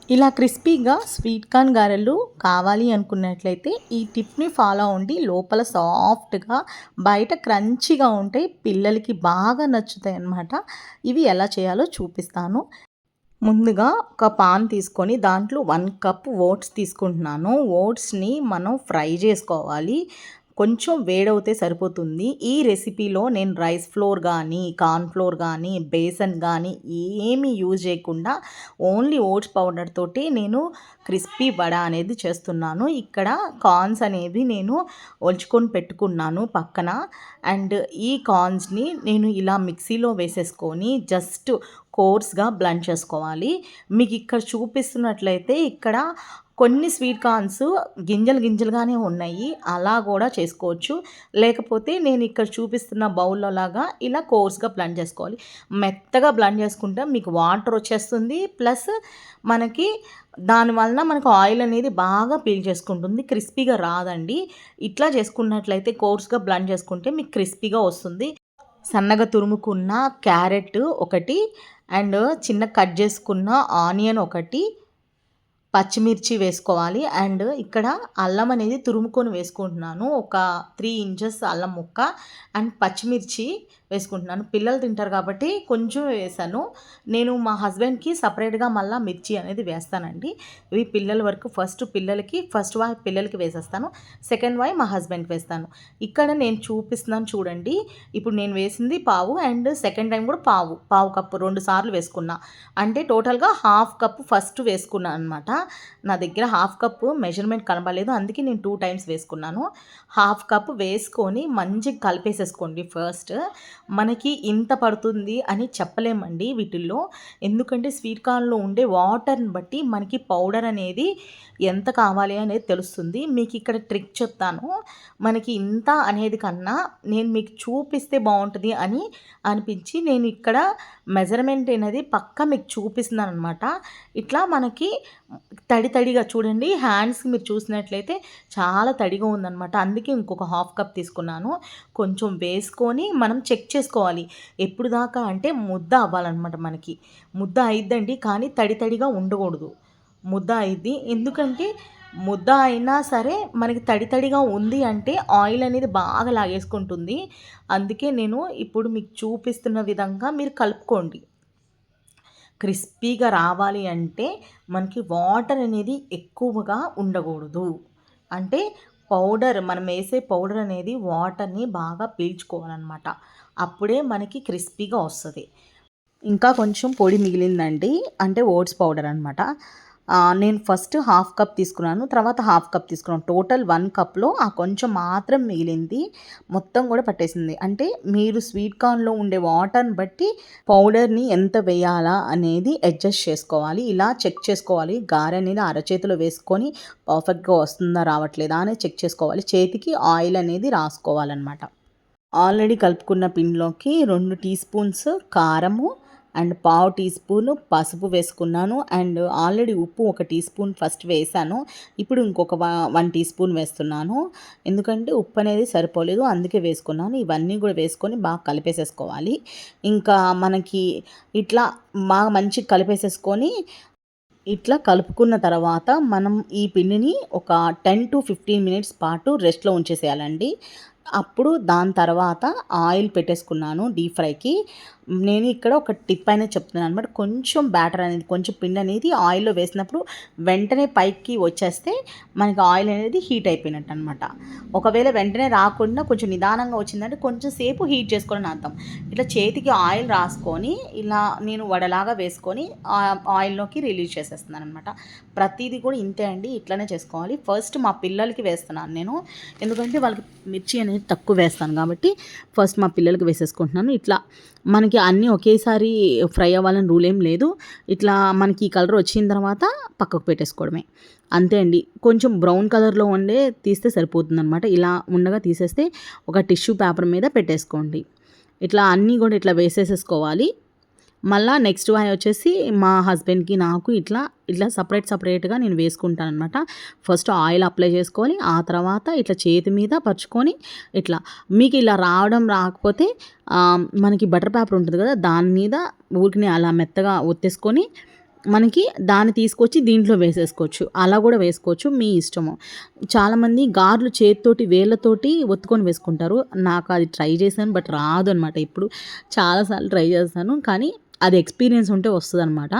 ఇలా క్రిస్పీగా sweet corn గారెలు కావాలి అనుకున్నట్లయితే ఈ టిప్ని ఫాలో అవ్వండి. లోపల సాఫ్ట్‌గా, బయట క్రంచీగా ఉంటాయి. పిల్లలకి బాగా నచ్చుతాయి అన్నమాట. ఇవి ఎలా చేయాలో చూపిస్తాను. ముందుగా ఒక పాన్ తీసుకొని దాంట్లో 1 కప్ ఓట్స్ తీసుకుంటున్నాను. ఓట్స్‌ని మనం ఫ్రై చేసుకోవాలి. కొంచెం వేడవుతే సరిపోతుంది. ఈ రెసిపీలో నేను రైస్ ఫ్లోర్ గానీ, కార్న్ ఫ్లోర్ గానీ, బేసన్ గానీ ఏమీ యూజ్ చేయకుండా ఓన్లీ ఓట్స్ పౌడర్ తోటి నేను క్రిస్పీ వడ అనేది చేస్తున్నాను. ఇక్కడ కార్న్స్ అనేవి నేను ఒలుచుకొని పెట్టుకున్నాను పక్కన. అండ్ ఈ కార్న్స్‌ని నేను ఇలా మిక్సీలో వేసేసుకొని జస్ట్ కోర్స్‌గా బ్లెండ్ చేసుకోవాలి. మీకు ఇక్కడ చూపిస్తున్నట్లయితే ఇక్కడ కొన్ని స్వీట్ కార్న్స్ గింజలు గింజలుగానే ఉన్నాయి. అలా కూడా చేసుకోవచ్చు. లేకపోతే నేను ఇక్కడ చూపిస్తున్న బౌల్‌లో లాగా ఇలా కోర్స్‌గా బ్లెండ్ చేసుకోవాలి. మెత్తగా బ్లెండ్ చేసుకుంటే మీకు వాటర్ వచ్చేస్తుంది. ప్లస్ మనకి దానివలన మనకు ఆయిల్ అనేది బాగా పీల్చేసుకుంటుంది. క్రిస్పీగా రాదండి. ఇట్లా చేసుకున్నట్లయితే కోర్స్‌గా బ్లెండ్ చేసుకుంటే మీకు క్రిస్పీగా వస్తుంది. సన్నగా తురుముకున్న క్యారెట్ ఒకటి అండ్ చిన్న కట్ చేసుకున్న ఆనియన్ ఒకటి, పచ్చిమిర్చి వేసుకోవాలి. అండ్ ఇక్కడ అల్లం అనేది తురుముకొని వేసుకుంటున్నాను. ఒక 3 ఇంచెస్ అల్లం ముక్క అండ్ పచ్చిమిర్చి వేసుకుంటున్నాను. పిల్లలు తింటారు కాబట్టి కొంచెం వేసాను. నేను మా హస్బెండ్కి సపరేట్గా మళ్ళీ మిర్చి అనేది వేస్తానండి. ఇవి పిల్లల వరకు ఫస్ట్ వాయి పిల్లలకి వేసేస్తాను. సెకండ్ వాయి మా హస్బెండ్కి వేస్తాను. ఇక్కడ నేను చూపిస్తున్నాను చూడండి. ఇప్పుడు నేను వేసింది పావు అండ్ సెకండ్ టైం కూడా పావు కప్పు 2 సార్లు వేసుకున్నా. అంటే టోటల్గా హాఫ్ కప్పు ఫస్ట్ వేసుకున్నాను అనమాట. నా దగ్గర హాఫ్ కప్పు మెజర్మెంట్ కనబడలేదు, అందుకే నేను 2 టైమ్స్ వేసుకున్నాను. హాఫ్ కప్ వేసుకొని మంచిగా కలిపేసేసుకోండి. ఫస్ట్ మనకి ఇంత పడుతుంది అని చెప్పలేమండి వీటిల్లో. ఎందుకంటే స్వీట్ కార్న్లో ఉండే వాటర్ని బట్టి మనకి పౌడర్ అనేది ఎంత కావాలి అనేది తెలుస్తుంది. మీకు ఇక్కడ ట్రిక్ చెప్తాను. మనకి ఇంత అనేది కన్నా నేను మీకు చూపిస్తే బాగుంటుంది అని అనిపించి నేను ఇక్కడ మెజర్మెంట్ అనేది పక్కా మీకు చూపిస్తున్నాను అనమాట. ఇట్లా మనకి తడిగా చూడండి. హ్యాండ్స్కి మీరు చూసినట్లయితే చాలా తడిగా ఉందనమాట. అందుకే ఇంకొక హాఫ్ కప్ తీసుకున్నాను. కొంచెం వేసుకొని మనం చెక్ చేసుకోవాలి. ఎప్పుడు దాకా అంటే ముద్ద అవ్వాలన్నమాట. మనకి ముద్ద అయిద్దండి, కానీ తడిగా ఉండకూడదు. ముద్ద అయిద్ది. ఎందుకంటే ముద్ద అయినా సరే మనకి తడిగా ఉంది అంటే ఆయిల్ అనేది బాగా లాగేసుకుంటుంది. అందుకే నేను ఇప్పుడు మీకు చూపిస్తున్న విధంగా మీరు కలుపుకోండి. క్రిస్పీగా రావాలి అంటే మనకి వాటర్ అనేది ఎక్కువగా ఉండకూడదు. అంటే మనం వేసే పౌడర్ అనేది వాటర్ని బాగా పీల్చుకోవాలన్నమాట. అప్పుడే మనకి క్రిస్పీగా వస్తుంది. ఇంకా కొంచెం పొడి మిగిలిందండి, అంటే ఓట్స్ పౌడర్ అనమాట. నేను ఫస్ట్ హాఫ్ కప్ తీసుకున్నాను, తర్వాత హాఫ్ కప్ తీసుకున్నాను. టోటల్ 1 కప్లో ఆ కొంచెం మాత్రం మిగిలింది. మొత్తం కూడా పట్టేసింది. అంటే మీరు స్వీట్ కార్న్లో ఉండే వాటర్ని బట్టి పౌడర్ని ఎంత వేయాలా అనేది అడ్జస్ట్ చేసుకోవాలి. ఇలా చెక్ చేసుకోవాలి. గారె అనేది అరచేతిలో వేసుకొని పర్ఫెక్ట్గా వస్తుందా రావట్లేదా అనేది చెక్ చేసుకోవాలి. చేతికి ఆయిల్ అనేది రాసుకోవాలన్నమాట. ఆల్రెడీ కలుపుకున్న పిండిలోకి 2 టీ స్పూన్స్ కారము అండ్ పావు టీ స్పూను పసుపు వేసుకున్నాను. అండ్ ఆల్రెడీ ఉప్పు 1 టీ స్పూన్ ఫస్ట్ వేసాను. ఇప్పుడు ఇంకొక 1 టీ స్పూన్ వేస్తున్నాను. ఎందుకంటే ఉప్పు అనేది సరిపోలేదు, అందుకే వేసుకున్నాను. ఇవన్నీ కూడా వేసుకొని బాగా కలిపేసేసుకోవాలి. ఇంకా మనకి ఇట్లా బాగా మంచిగా కలిపేసేసుకొని ఇట్లా కలుపుకున్న తర్వాత మనం ఈ పిండిని ఒక 10 to 15 మినిట్స్ పాటు రెస్ట్లో ఉంచేసేయాలండి. అప్పుడు దాని తర్వాత ఆయిల్ పెట్టేసుకున్నాను డీప్ ఫ్రైకి. నేను ఇక్కడ ఒక టిప్ అనేది చెప్తున్నాను అనమాట. కొంచెం బ్యాటర్ అనేది, కొంచెం పిండి అనేది ఆయిల్లో వేసినప్పుడు వెంటనే పైకి వచ్చేస్తే మనకి ఆయిల్ అనేది హీట్ అయిపోయినట్టు అనమాట. ఒకవేళ వెంటనే రాకుండా కొంచెం నిదానంగా వచ్చిందంటే కొంచెం సేపు హీట్ చేసుకోవాలని అర్థం. ఇట్లా చేతికి ఆయిల్ రాసుకొని ఇలా నేను వడలాగా వేసుకొని ఆయిల్లోకి రిలీజ్ చేసేస్తున్నాను అనమాట. ప్రతిదీ కూడా ఇంతే అండి, ఇట్లనే చేసుకోవాలి. ఫస్ట్ మా పిల్లలకి వేస్తున్నాను నేను, ఎందుకంటే వాళ్ళకి మిర్చి అనేది తక్కువ వేస్తాను కాబట్టి ఫస్ట్ మా పిల్లలకి వేసేసుకుంటున్నాను. ఇట్లా మనకి అన్నీ ఒకేసారి ఫ్రై అవ్వాలని రూల్ ఏం లేదు. ఇట్లా మనకి ఈ కలర్ వచ్చిన తర్వాత పక్కకు పెట్టేసుకోవడమే, అంతే అండి. కొంచెం బ్రౌన్ కలర్లో ఉండే తీస్తే సరిపోతుంది అనమాట. ఇలా ఉండగా తీసేస్తే ఒక టిష్యూ పేపర్ మీద పెట్టేసుకోండి. ఇట్లా అన్నీ కూడా ఇట్లా వేసేసేసుకోవాలి. మళ్ళీ నెక్స్ట్ వాయి వచ్చేసి మా హస్బెండ్కి నాకు ఇట్లా సపరేట్గా నేను వేసుకుంటాను అనమాట. ఫస్ట్ ఆయిల్ అప్లై చేసుకోవాలి. ఆ తర్వాత ఇట్లా చేతి మీద పరుచుకొని ఇట్లా మీకు ఇలా రాకపోతే మనకి బటర్ పేపర్ ఉంటుంది కదా, దాని మీద ఊరికినే అలా మెత్తగా ఒత్తేసుకొని మనకి దాన్ని తీసుకొచ్చి దీంట్లో వేసేసుకోవచ్చు. అలా గూడా వేసుకోవచ్చు. మీ ఇష్టము. చాలామంది గారెలు చేత్తోటి వేళ్ళతోటి ఒత్తుకొని వేసుకుంటారు. నాకు అది ట్రై చేశాను. బట్ రాదనమాట. ఇప్పుడు చాలా సార్లు ట్రై చేశాను. కానీ అది ఎక్స్‌పీరియన్స్ ఉంటే వస్తదనమాట.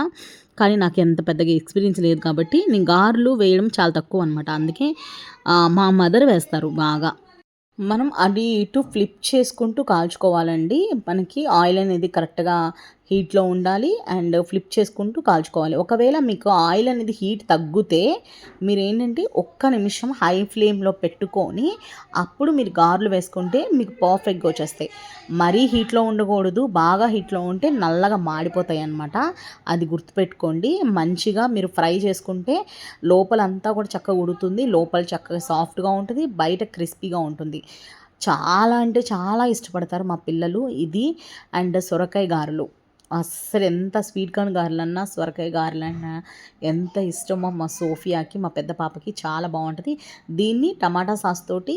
కానీ నాకెంత పెద్దగా ఎక్స్‌పీరియన్స్ లేదు కాబట్టి నేను గారెలు వేయడం చాలా తక్కువనమాట. అందుకే మా మదర్ వేస్తారు బాగా. మనం అది ఇటు ఫ్లిప్ చేసుకుంటూ కాల్చుకోవాలండి. మనకి ఆయిల్ అనేది కరెక్ట్‌గా హీట్‌లో ఉండాలి. అండ్ ఫ్లిప్ చేసుకుంటూ కాల్చుకోవాలి. ఒకవేళ మీకు ఆయిల్ అనేది హీట్ తగ్గితే మీరేంటంటే ఒక్క నిమిషం హై ఫ్లేమ్‌లో పెట్టుకొని అప్పుడు మీరు గారెలు వేసుకుంటే మీకు పర్ఫెక్ట్‌గా వచ్చేస్తాయి. మరీ హీట్‌లో ఉండకూడదు. బాగా హీట్‌లో ఉంటే నల్లగా మాడిపోతాయన్నమాట. అది గుర్తుపెట్టుకోండి. మంచిగా మీరు ఫ్రై చేసుకుంటే లోపలంతా కూడా చక్కగా ఉడుకుతుంది. లోపల చక్కగా సాఫ్ట్‌గా ఉంటది. బయట క్రిస్పీగా ఉంటుంది. చాలా అంటే చాలా ఇష్టపడతారు మా పిల్లలు ఇది. అండ్ సొరకాయ గారెలు. అస్సలు ఎంత స్వీట్ కార్న్ గారెలన్నా, సొరకాయ గారెలన్నా ఎంత ఇష్టమో మా సోఫియాకి, మా పెద్ద పాపకి చాలా బావుంటది. దీన్ని టమాటా సాస్ తోటి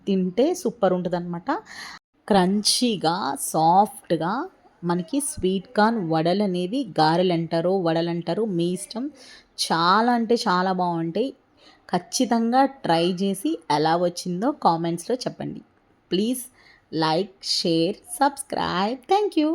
తింటే సూపర్ ఉంటదనమాట. క్రంచీగా, సాఫ్ట్‌గా మనకి స్వీట్ కార్న్ వడలనేవి గారెలంటారో, వడలంటారో మీ ఇష్టం. చాలా అంటే చాలా బావుంటాయి. ఖచ్చితంగా ట్రై చేసి ఎలా వచ్చిందో కామెంట్స్‌లో చెప్పండి. Please like, share, subscribe. Thank you.